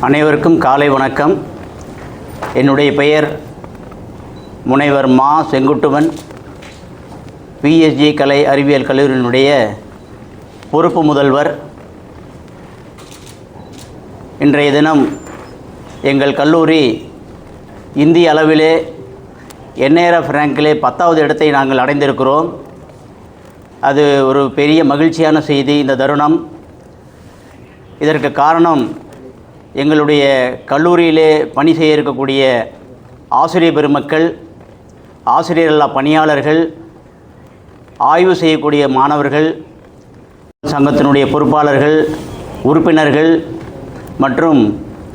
அனைவருக்கும் காலை வணக்கம். என்னுடைய பெயர் முனைவர் மா செங்குட்டுவன். பிஎஸ்ஜி கலை அறிவியல் கல்லூரியினுடைய பொறுப்பு முதல்வர். இன்றைய தினம் எங்கள் கல்லூரி இந்திய அளவிலே NIRF ரேங்கிலே 10வது இடத்தை நாங்கள் அடைந்திருக்கிறோம். அது ஒரு பெரிய மகிழ்ச்சியான செய்தி இந்த தருணம். இதற்கு காரணம் எங்களுடைய கல்லூரியிலே பணி செய்ய இருக்கக்கூடிய ஆசிரியர் பெருமக்கள், ஆசிரியர் பணியாளர்கள், ஆய்வு செய்யக்கூடிய மாணவர்கள், சங்கத்தினுடைய பொறுப்பாளர்கள், உறுப்பினர்கள் மற்றும்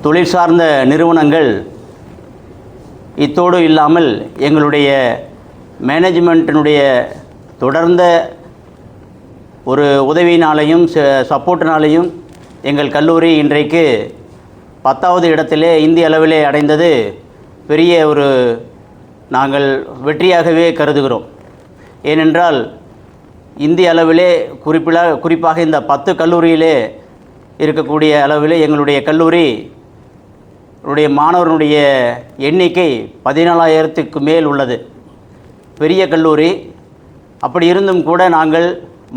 தொழில் சார்ந்த நிறுவனங்கள், இத்தோடு இல்லாமல் எங்களுடைய மேனேஜ்மெண்ட்டினுடைய தொடர்ந்த ஒரு உதவியினாலையும் சப்போர்ட்டினாலையும் எங்கள் கல்லூரி இன்றைக்கு 10வது இடத்திலே இந்திய அளவிலே அடைந்தது பெரிய ஒரு நாங்கள் வெற்றியாகவே கருதுகிறோம். ஏனென்றால் இந்திய அளவிலே குறிப்பாக இந்த 10 கல்லூரியிலே இருக்கக்கூடிய அளவிலே எங்களுடைய கல்லூரி மாணவர்களுடைய எண்ணிக்கை 14,000க்கு மேல் உள்ளது. பெரிய கல்லூரி. அப்படி இருந்தும் கூட நாங்கள்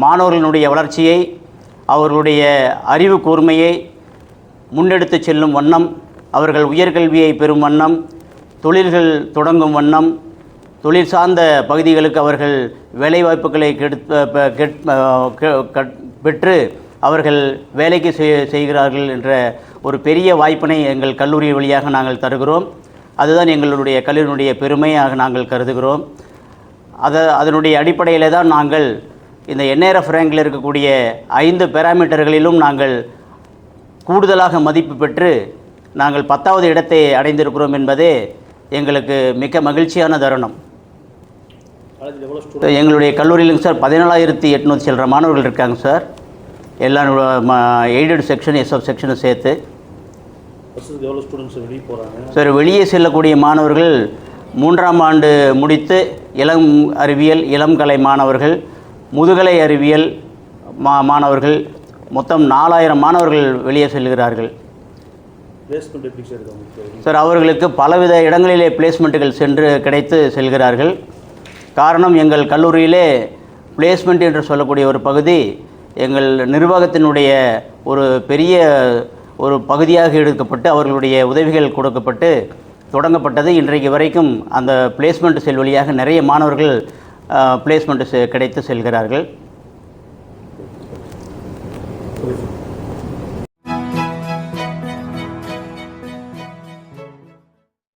மாணவர்களுடைய வளர்ச்சியை, அவர்களுடைய அறிவு கூர்மையை முன்னெடுத்து செல்லும் வண்ணம், அவர்கள் உயர்கல்வியை பெறும் வண்ணம், தொழில்கள் தொடங்கும் வண்ணம், தொழில் சார்ந்த பகுதிகளுக்கு அவர்கள் வேலைவாய்ப்புகளை பெற்று அவர்கள் வேலைக்கு செய்கிறார்கள் என்ற ஒரு பெரிய வாய்ப்பினை எங்கள் கல்லூரி வழியாக நாங்கள் தருகிறோம். அதுதான் எங்களுடைய கல்லூரியினுடைய பெருமையாக நாங்கள் கருதுகிறோம். அதனுடைய அடிப்படையிலே தான் நாங்கள் இந்த NIRF ரேங்கில் இருக்கக்கூடிய 5 பேராமீட்டர்களிலும் நாங்கள் கூடுதலாக மதிப்பு பெற்று நாங்கள் 10வது இடத்தை அடைந்திருக்கிறோம் என்பதே எங்களுக்கு மிக மகிழ்ச்சியான தருணம். எங்களுடைய கல்லூரியிலும் சார் 14,800 சில்லற மாணவர்கள் இருக்காங்க சார். எல்லாம் எய்டட் செக்ஷன், SF செக்ஷனை சேர்த்து. சார் வெளியே செல்லக்கூடிய மாணவர்கள் 3ஆம் ஆண்டு முடித்து இளம் அறிவியல், இளம் கலை மாணவர்கள், முதுகலை அறிவியல் மாணவர்கள், மொத்தம் 4,000 மாணவர்கள் வெளியே செல்கிறார்கள். சார் அவர்களுக்கு பலவித இடங்களிலே பிளேஸ்மெண்ட்டுகள் சென்று கிடைத்து செல்கிறார்கள். காரணம், எங்கள் கல்லூரியிலே பிளேஸ்மெண்ட் என்று சொல்லக்கூடிய ஒரு பகுதி எங்கள் நிர்வாகத்தினுடைய ஒரு பெரிய ஒரு பகுதியாக எடுக்கப்பட்டு அவர்களுடைய உதவிகள் கொடுக்கப்பட்டு தொடங்கப்பட்டது. இன்றைக்கு வரைக்கும் அந்த பிளேஸ்மெண்ட் செல் வழியாக நிறைய மாணவர்கள் பிளேஸ்மெண்ட் கிடைத்து செல்கிறார்கள்.